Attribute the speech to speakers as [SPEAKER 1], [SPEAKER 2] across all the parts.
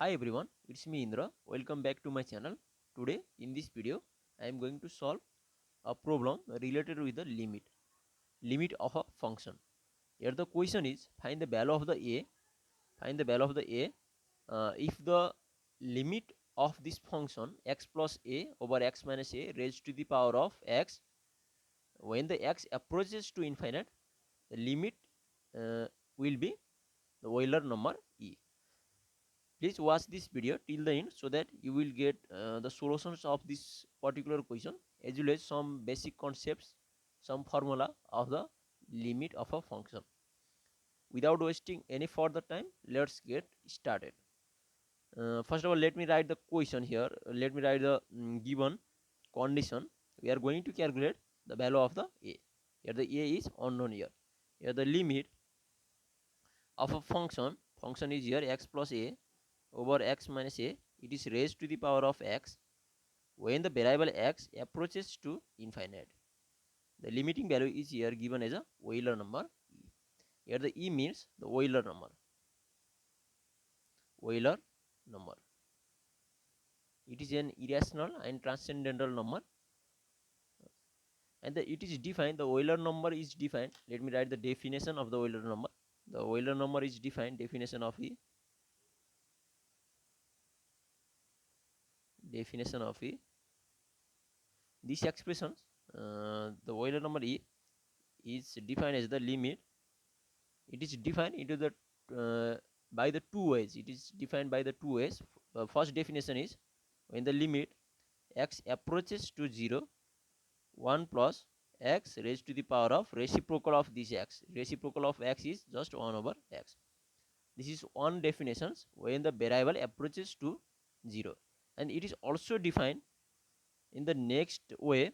[SPEAKER 1] Hi everyone, it's me Indra. Welcome back to my channel. Today in this video I am going to solve a problem related with the limit of a function. Here the question is find the value of the a. Find the value of the a if the limit of this function x plus a over x minus a raised to the power of x, when the x approaches to infinite, the limit uh, will be the Euler number e. Please watch this video till the end so that you will get the solutions of this particular question, as well as some basic concepts, some formula of the limit of a function. Without wasting any further time, let's get started. First of all, let me write the question here. Let me write the given condition. We are going to calculate the value of the a. Here the a is unknown here. Here the limit of a function is here x plus a over x minus a. It is raised to the power of x when the variable x approaches to infinite. The limiting value is here given as a Euler number e. Here the e means the Euler number. Euler number. It is an irrational and transcendental number, and it is defined. The Euler number is defined. Let me write the definition of the Euler number. The Euler number is defined. Definition of e. Definition of e. This expression, the Euler number e is defined as the limit. It is defined into the by the two ways. It is defined by the two ways. First definition is when the limit x approaches to 0, 1 plus x raised to the power of reciprocal of this x. Reciprocal of x is just 1 over x. This is one definition when the variable approaches to 0, and it is also defined in the next way.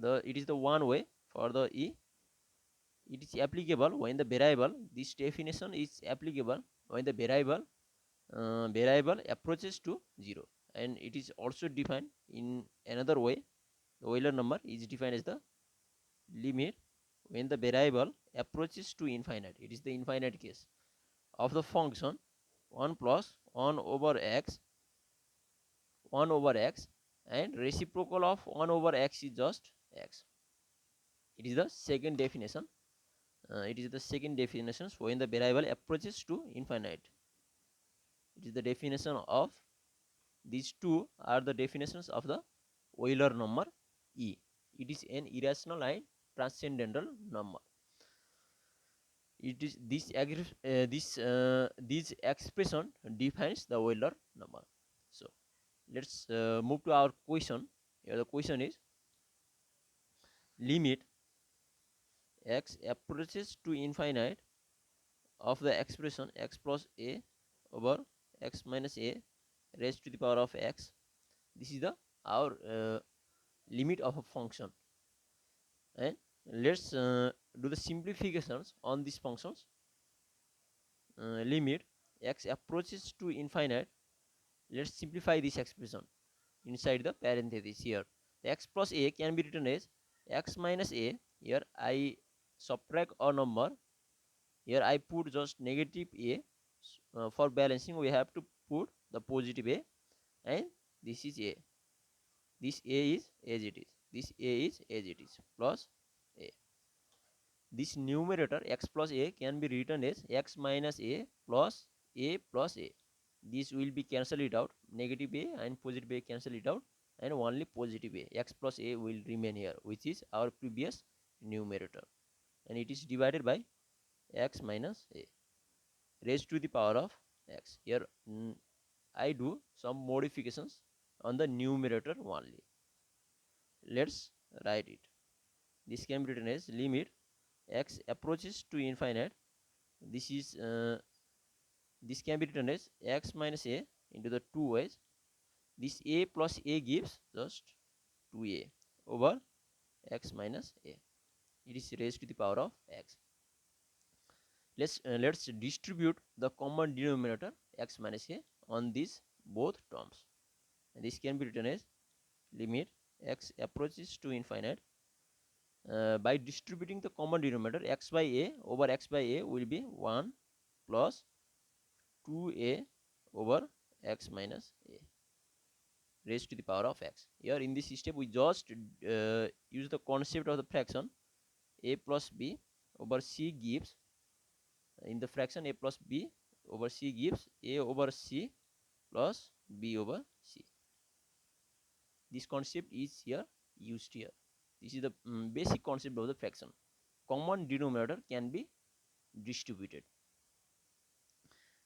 [SPEAKER 1] It is the one way for the e. It is applicable when the variable, this definition is applicable when the variable approaches to 0, and it is also defined in another way. The Euler number is defined as the limit when the variable approaches to infinite. It is the infinite case of the function 1 plus 1 over x, 1 over x, and reciprocal of 1 over x is just x. It is the second definition. It is the second definition when the variable approaches to infinite. It is the definition of these two are the definitions of the Euler number e. It is an irrational and transcendental number. It is this expression defines the Euler number. So let's move to our question. Here the question is limit x approaches to infinite of the expression x plus a over x minus a raised to the power of x. This is the our limit of a function, and let's do the simplifications on these functions. Limit x approaches to infinite. Let's simplify this expression inside the parenthesis here. The x plus a can be written as x minus a. Here I subtract a number. Here I put just negative a. For balancing we have to put the positive a, and this is a. This a is as it is. This a is as it is plus a. This numerator x plus a can be written as x minus a plus a plus a. This will be cancelled it out. Negative a and positive a cancel it out, and only positive a. X plus a will remain here, which is our previous numerator, and it is divided by x minus a raised to the power of x. Here I do some modifications on the numerator only. Let's write it. This can be written as limit x approaches to infinite. This is this can be written as x minus a into the two ways. This a plus a gives just 2a over x minus a. It is raised to the power of x. Let's distribute the common denominator x minus a on these both terms. And this can be written as limit x approaches to infinite. By distributing the common denominator, x by a over x by a will be 1 plus 2a over x minus a raised to the power of x. Here in this step we just use the concept of the fraction a plus b over c gives, in the fraction a plus b over c gives a over c plus b over c. This concept is here used here. This is the basic concept of the fraction. Common denominator can be distributed.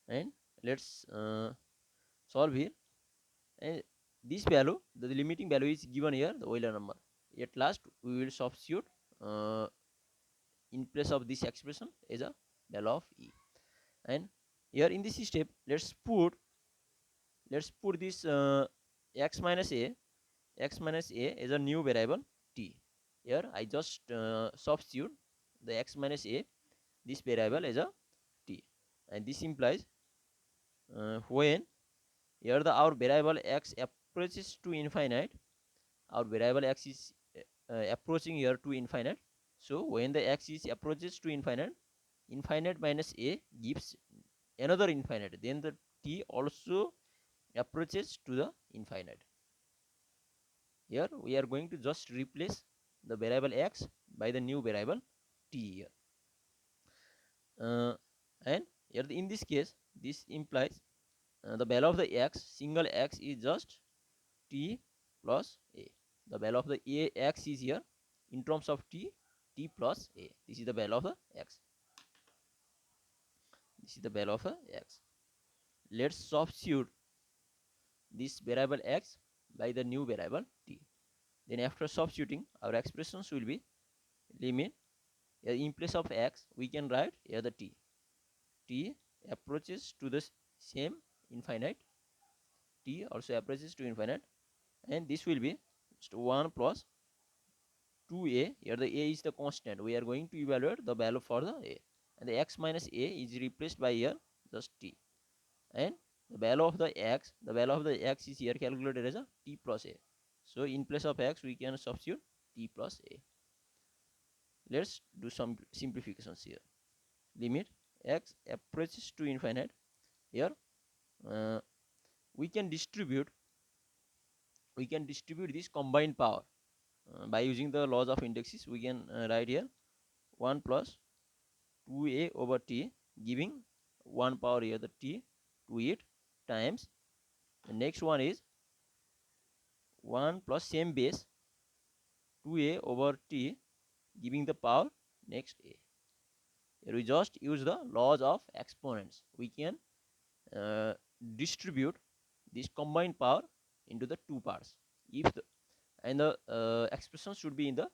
[SPEAKER 1] And let's solve here. And this value, the limiting value is given here, the Euler number. At last we will substitute in place of this expression as a value of e. And here in this step, let's put this x minus a as a new variable t. Here I just substitute the x minus a, this variable, as a t, and this implies when here our variable x approaches to infinite, our variable x is approaching here to infinite. So when the x is approaches to infinite, infinite minus a gives another infinite, then the t also approaches to the infinite. Here we are going to just replace the variable x by the new variable t here. And here in this case, this implies the value of the x, single x, is just t plus a. The value of the x is here in terms of t plus a. This is the value of the x. This is the value of the x. Let's substitute this variable x by the new variable t. Then after substituting, our expressions will be limit. In place of x, we can write here the t. T approaches to the same infinite. T also approaches to infinite, and this will be 1 plus 2a. Here the a is the constant. We are going to evaluate the value for the a, and the x minus a is replaced by here just t, and the value of the x is here calculated as a t plus a. So in place of x, we can substitute t plus a. Let's do some simplifications here. Limit x approaches to infinite. Here we can distribute this combined power by using the laws of indexes. We can write here 1 plus 2a over t, giving 1 power here the t to it, times the next one is 1 plus same base 2a over t, giving the power next a. Here we just use the laws of exponents. We can distribute this combined power into the two parts, if the expression should be in the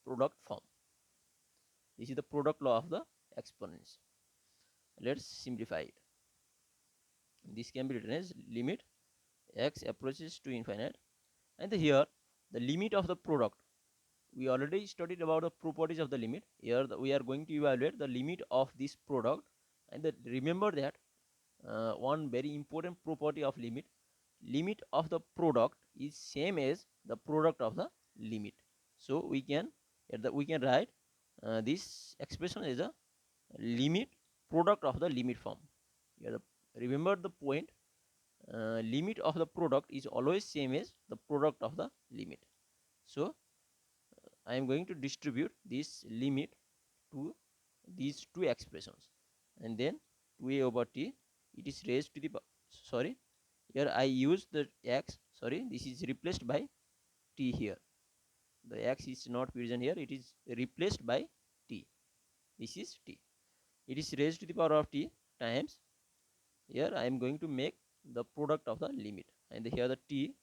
[SPEAKER 1] product form. This is the product law of the exponents. Let's simplify it. This can be written as limit x approaches to infinite, and here the limit of the product. We already studied about the properties of the limit. Here we are going to evaluate the limit of this product, and remember that one very important property of limit of the product is same as the product of the limit. So we can write this expression as a limit product of the limit form. Here remember the point, limit of the product is always same as the product of the limit. So I am going to distribute this limit to these two expressions, and then 2a over t, it is raised to the here I use the x, this is replaced by t here. The x is not present here, it is replaced by t. This is t. It is raised to the power of t times, here I am going to make the product of the limit, and here the t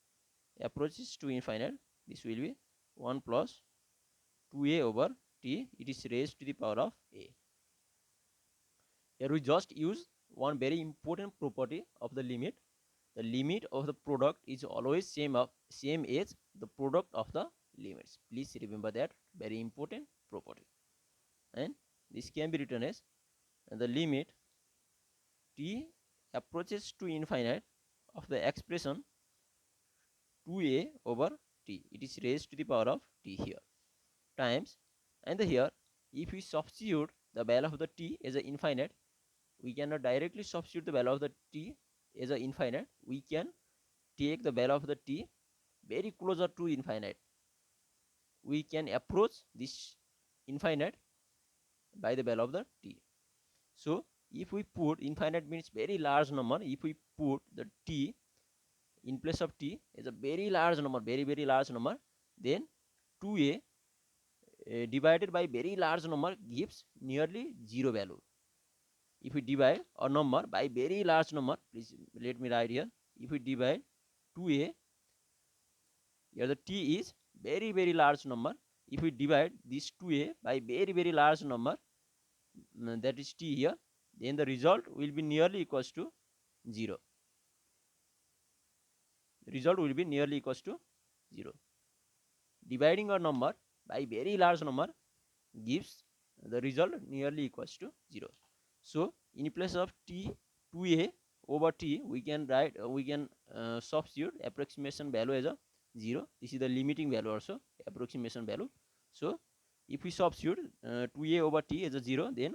[SPEAKER 1] approaches to infinite. This will be 1 plus 2a over t, it is raised to the power of a. Here we just use one very important property of the limit. The limit of the product is always same as the product of the limits. Please remember that very important property. And this can be written as the limit t approaches to infinite of the expression 2a over t, it is raised to the power of t here, times, and here if we substitute the value of the t as an infinite, we cannot directly substitute the value of the t as a infinite, we can take the value of the t very closer to infinite. We can approach this infinite by the value of the t. So if we put infinite means very large number, if we put the t in place of t is a very large number, very large number, then 2a divided by very large number gives nearly zero value. If we divide a number by very large number, please let me write here. If we divide 2a, here the t is very large number. If we divide this 2a by very large number, that is t here, then the result will be nearly equals to 0. The result will be nearly equals to 0. Dividing a number by very large number gives the result nearly equals to 0. So in place of t 2a over t, we can write substitute approximation value as a 0. This is the limiting value also, approximation value. So if we substitute 2a over t as a 0, then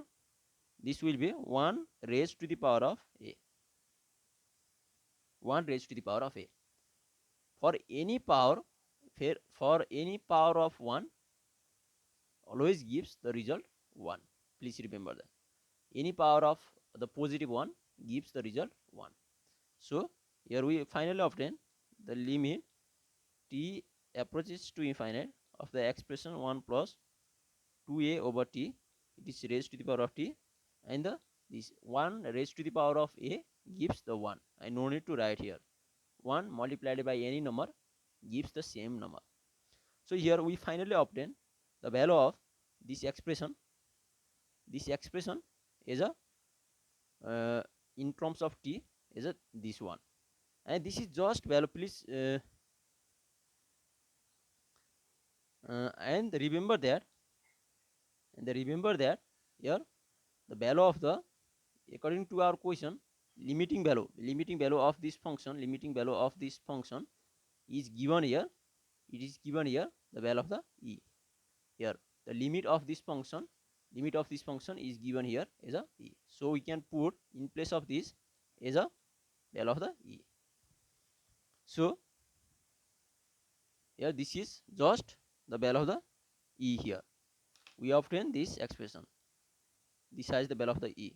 [SPEAKER 1] this will be 1 raised to the power of a. 1 raised to the power of a. For any power of 1 always gives the result 1. Please remember that. Any power of the positive 1 gives the result 1. So here we finally obtain the limit t approaches to infinite of the expression 1 plus 2a over t, it is raised to the power of t, and this 1 raised to the power of a gives the 1. I no need to write here. 1 multiplied by any number gives the same number. So here we finally obtain the value of this expression. This expression is a in terms of t is a this one, and this is just value. Please and remember that here the value of the, according to our question, limiting value of this function, is given here. It is given here the value of the e. Here the limit of this function is given here as a e. So we can put in place of this as a value of the e. So here this is just the value of the e. Here we obtain this expression. This is the value of the e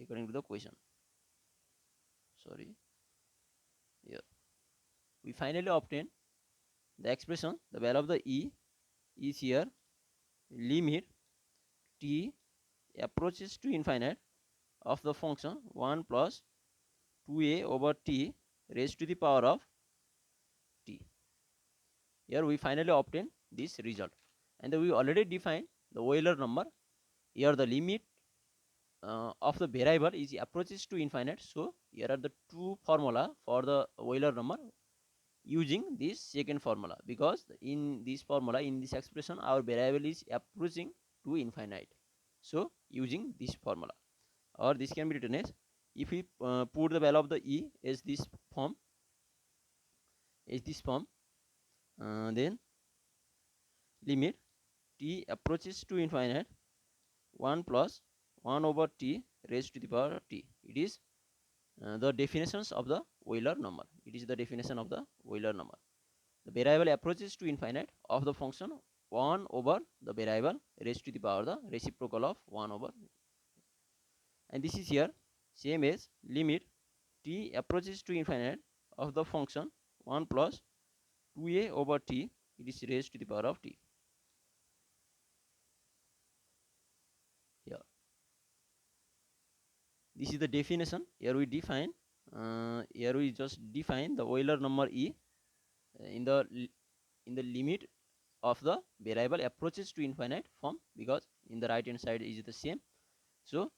[SPEAKER 1] according to the question. Sorry, here we finally obtain the expression. The value of the e is here limit t approaches to infinite of the function 1 plus 2a over t raised to the power of t. Here we finally obtain this result, and we already defined the Euler number. Here the limit of the variable is approaches to infinite. So here are the two formula for the Euler number using this second formula, because in this formula, in this expression, our variable is approaching to infinite. So using this formula, or this can be written as, if we put the value of the e as this form, then limit t approaches to infinite 1 plus 1 over t raised to the power of t. It is the definitions of the Euler number. It is the definition of the Euler number. The variable approaches to infinite of the function 1 over the variable raised to the power the reciprocal of 1 over. And this is here same as limit t approaches to infinite of the function 1 plus 2a over t, it is raised to the power of t. Here this is the definition. Here we define here we just define the Euler number e in the limit of the variable approaches to infinite form, because in the right hand side is the same. So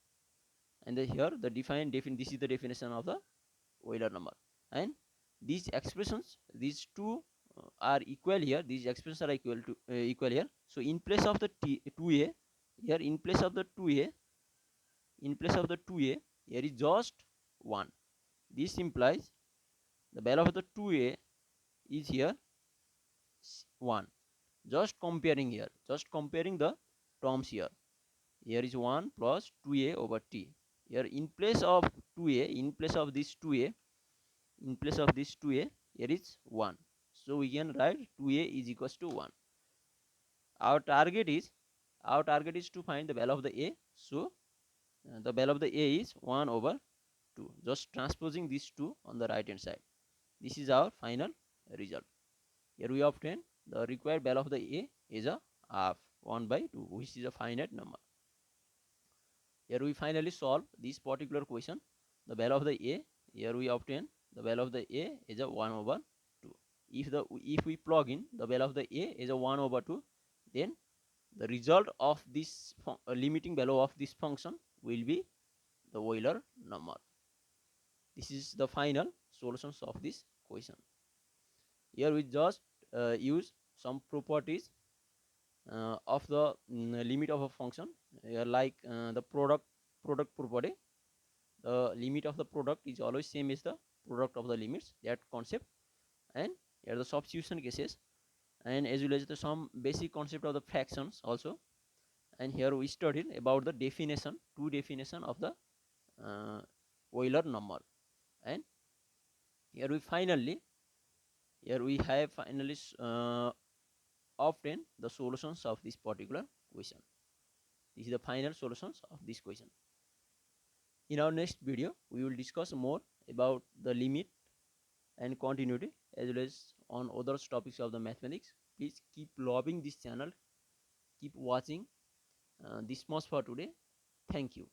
[SPEAKER 1] and here the this is the definition of the Euler number, and these expressions, these two are equal here. These expressions are equal here. So in place of the 2a, here in place of the 2a, here is just 1. This implies the value of the 2a is here 1. Just comparing here, the terms here. Here is 1 plus 2a over t. Here in place of 2a, in place of this 2a, in place of this 2a, here is 1. So we can write 2a is equals to 1. Our target is to find the value of the a. So the value of the a is 1 over 2. Just transposing these 2 on the right hand side. This is our final result. Here we obtain the required value of the a is a half 1 by 2, which is a finite number. Here we finally solve this particular question. The value of the a, here we obtain the value of the a is a 1 over 2. If we plug in the value of the a is a 1 over 2, then the result of this limiting value of this function will be the Euler number. This is the final solutions of this question. Here we just use some properties of the limit of a function, like the product property. The limit of the product is always same as the product of the limits, that concept. And here the substitution cases, and as well as the some basic concept of the fractions also. And here we studied about the definition, two definition of the Euler number. And here we have finally obtained the solutions of this particular question. This is the final solutions of this question. In our next video, we will discuss more about the limit and continuity, as well as on other topics of the mathematics. Please keep loving this channel, keep watching. This much for today. Thank you.